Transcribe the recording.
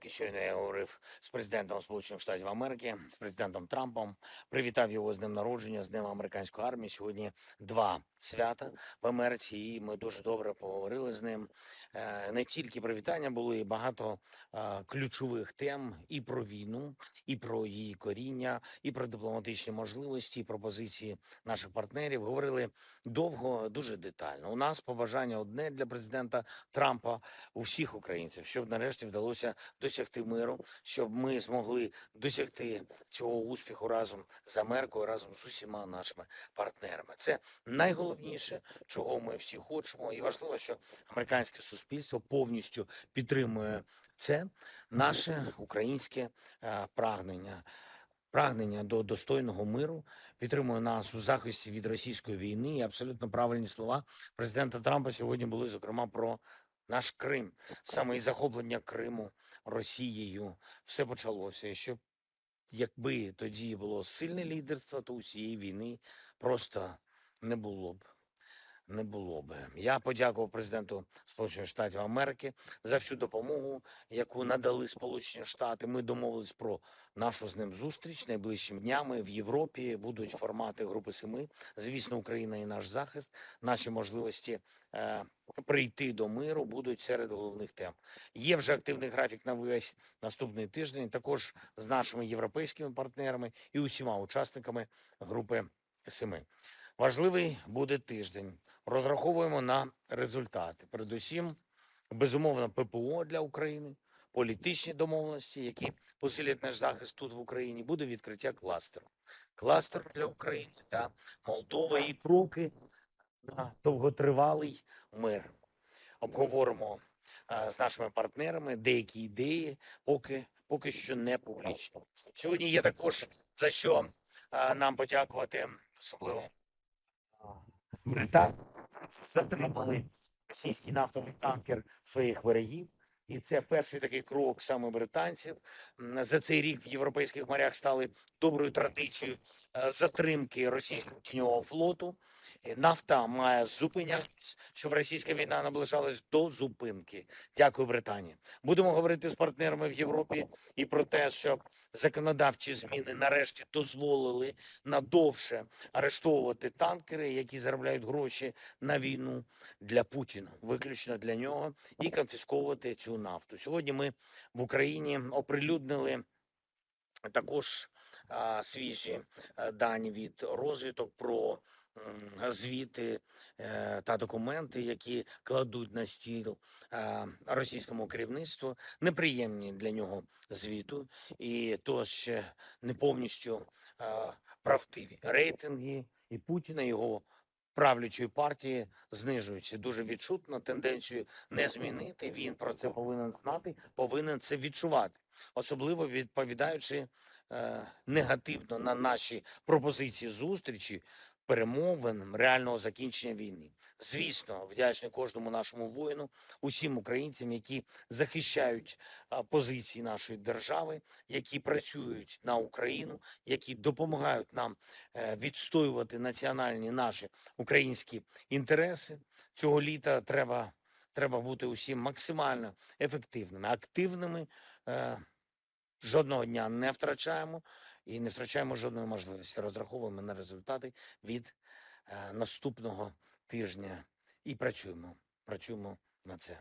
Щойно я говорив з президентом Сполучених Штатів Америки, з президентом Трампом, привітав його з днем народження, з Днем американської армії. Сьогодні два свята в Америці, і ми дуже добре поговорили з ним. Не тільки привітання були, багато ключових тем і про війну, і про її коріння, і про дипломатичні можливості, і про позиції наших партнерів. Говорили довго, дуже детально. У нас побажання одне для президента Трампа, у всіх українців, щоб нарешті вдалося досягти миру, щоб ми змогли досягти цього успіху разом з Америкою, разом з усіма нашими партнерами. Це найголовніше, чого ми всі хочемо, і важливо, що американське суспільство повністю підтримує це наше українське прагнення. Прагнення до достойного миру підтримує нас у захисті від російської війни. І абсолютно правильні слова президента Трампа сьогодні були, зокрема, про наш Крим, саме із захоплення Криму Росією все почалося. І що якби тоді було сильне лідерство, то усієї війни просто не було б. Не було би. Я подякував президенту Сполучених Штатів Америки за всю допомогу, яку надали Сполучені Штати. Ми домовились про нашу з ним зустріч найближчими днями в Європі. Будуть формати Групи Семи. Звісно, Україна і наш захист, наші можливості прийти до миру будуть серед головних тем. Є вже активний графік на весь наступний тиждень. Також з нашими європейськими партнерами і усіма учасниками Групи Семи. Важливий буде тиждень. Розраховуємо на результати. Передусім, безумовно, ППО для України, політичні домовленості, які посилять наш захист тут в Україні, буде відкриття кластеру. Кластер для України та Молдова і кроки на довготривалий мир. Обговоримо з нашими партнерами деякі ідеї, поки що не публічно. Сьогодні є також за що нам подякувати, особливо Британії. Затримали російський нафтовий танкер своїх берегів. І це перший такий крок саме британців. За цей рік в європейських морях стали доброю традицією затримки російського тіньового флоту. Нафта має зупинятись, щоб російська війна наближалась до зупинки. Дякую, Британії. Будемо говорити з партнерами в Європі і про те, щоб законодавчі зміни нарешті дозволили надовше арештовувати танкери, які заробляють гроші на війну для Путіна, виключно для нього, і конфісковувати цю нафту. Сьогодні ми в Україні оприлюднили також свіжі дані від розвиток про звіти та документи, які кладуть на стіл російському керівництву, неприємні для нього звіту, і то ще не повністю правдиві. Рейтинги і Путіна, його правлячої партії знижуються дуже відчутно, тенденцію не змінити. Він про це повинен знати, повинен це відчувати, особливо відповідаючи негативно на наші пропозиції зустрічі, перемовин, реального закінчення війни. Звісно, вдячний кожному нашому воїну, усім українцям, які захищають позиції нашої держави, які працюють на Україну, які допомагають нам відстоювати національні наші українські інтереси. Цього літа треба бути усім максимально ефективними, активними. Жодного дня не втрачаємо і не втрачаємо жодної можливості. Розраховуємо на результати від наступного тижня і працюємо на це.